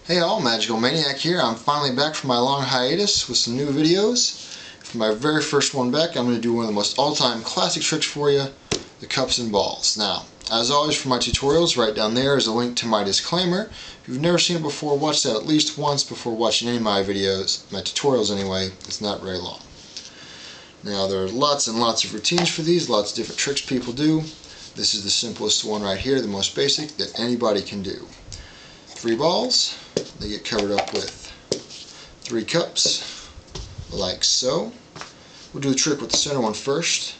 Hey all, Magical Maniac here. I'm finally back from my long hiatus with some new videos. For my very first one back, I'm going to do one of the most all-time classic tricks for you, the cups and balls. Now, as always for my tutorials, right down there is a link to my disclaimer. If you've never seen it before, watch that at least once before watching any of my videos, my tutorials anyway. It's not very long. Now, there are lots and lots of routines for these, lots of different tricks people do. This is the simplest one right here, the most basic that anybody can do. 3 balls. They get covered up with 3 cups, like so. We'll do the trick with the center one first.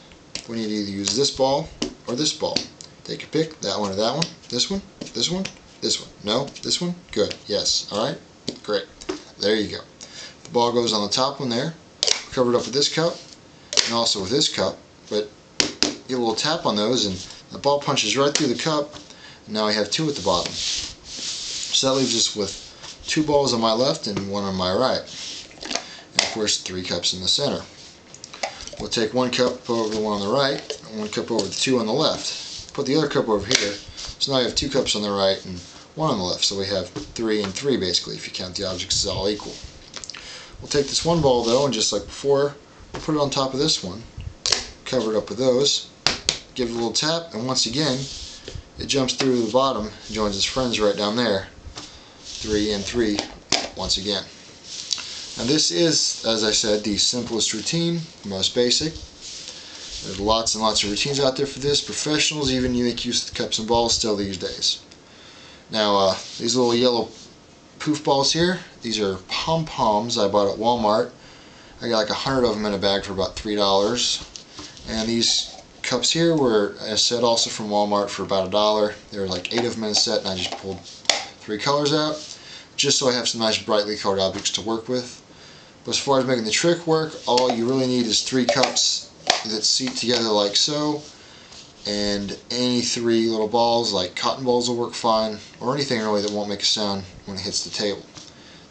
We need to either use this ball or this ball. Take a pick, that one or that one. This one, this one, this one. No, this one? Good, yes. Alright, great. There you go. The ball goes on the top one there, covered up with this cup, and also with this cup, but get a little tap on those and the ball punches right through the cup, and now I have 2 at the bottom. So that leaves us with 2 balls on my left and 1 on my right. And of course 3 cups in the center. We'll take 1 cup over the one on the right and 1 cup over the 2 on the left. Put the other cup over here. So now you have 2 cups on the right and 1 on the left. So we have 3 and 3 basically if you count the objects as all equal. We'll take this 1 ball though and just like before, we'll put it on top of this one. Cover it up with those. Give it a little tap and once again it jumps through the bottom and joins its friends right down there. 3 and 3 once again. Now this is, as I said, the simplest routine, the most basic. There's lots and lots of routines out there for this. Professionals even make use of the cups and balls still these days. Now these little yellow poof balls here, these are pom-poms I bought at Walmart. I got like 100 of them in a bag for about $3. And these cups here were, as I said, also from Walmart for about $1. There were like 8 of them in a set and I just pulled 3 colors out, just so I have some nice brightly colored objects to work with. But as far as making the trick work, all you really need is 3 cups that seat together like so, and any 3 little balls, like cotton balls will work fine, or anything really that won't make a sound when it hits the table.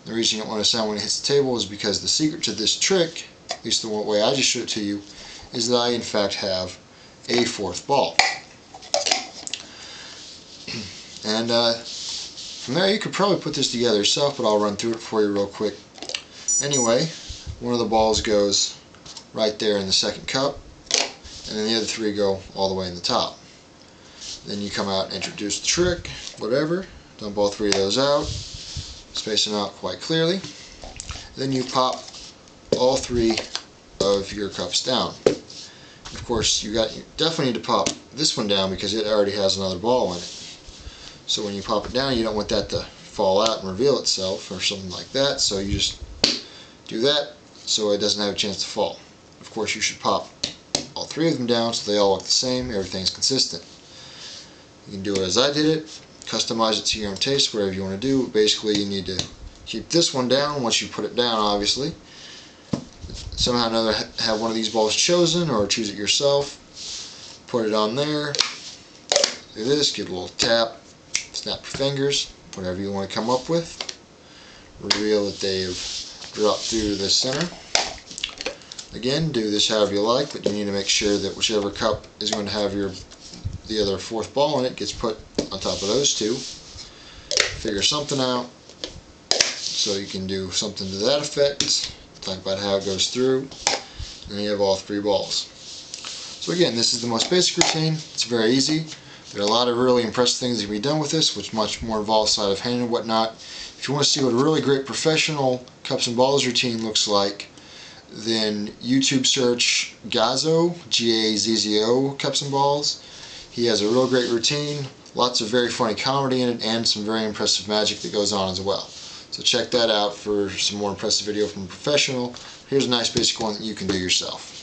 The reason you don't want a sound when it hits the table is because the secret to this trick, at least the way I just showed it to you, is that I in fact have a 4th ball. And from there you could probably put this together yourself, but I'll run through it for you real quick. Anyway, one of the balls goes right there in the 2nd cup, and then the other 3 go all the way in the top. Then you come out and introduce the trick, whatever, dump all 3 of those out, space them out quite clearly. Then you pop all 3 of your cups down. Of course, you definitely need to pop this one down because it already has another ball in it. So when you pop it down, you don't want that to fall out and reveal itself or something like that, so you just do that so it doesn't have a chance to fall. Of course, you should pop all 3 of them down so they all look the same, everything's consistent. You can do it as I did it, customize it to your own taste, whatever you want to do. Basically, you need to keep this one down once you put it down, obviously. Somehow or another have one of these balls chosen or choose it yourself. Put it on there. Do this, give it a little tap. Snap your fingers, whatever you want to come up with. Reveal that they have dropped through the center. Again, do this however you like, but you need to make sure that whichever cup is going to have the other 4th ball in it gets put on top of those 2. Figure something out so you can do something to that effect. Talk about how it goes through, and you have all 3 balls. So again, this is the most basic routine. It's very easy. There are a lot of really impressive things that can be done with this, which much more involves sleight of hand and whatnot. If you want to see what a really great professional cups and balls routine looks like, then YouTube search Gazzo, G-A-Z-Z-O, cups and balls. He has a real great routine, lots of very funny comedy in it, and some very impressive magic that goes on as well. So check that out for some more impressive video from a professional. Here's a nice basic one that you can do yourself.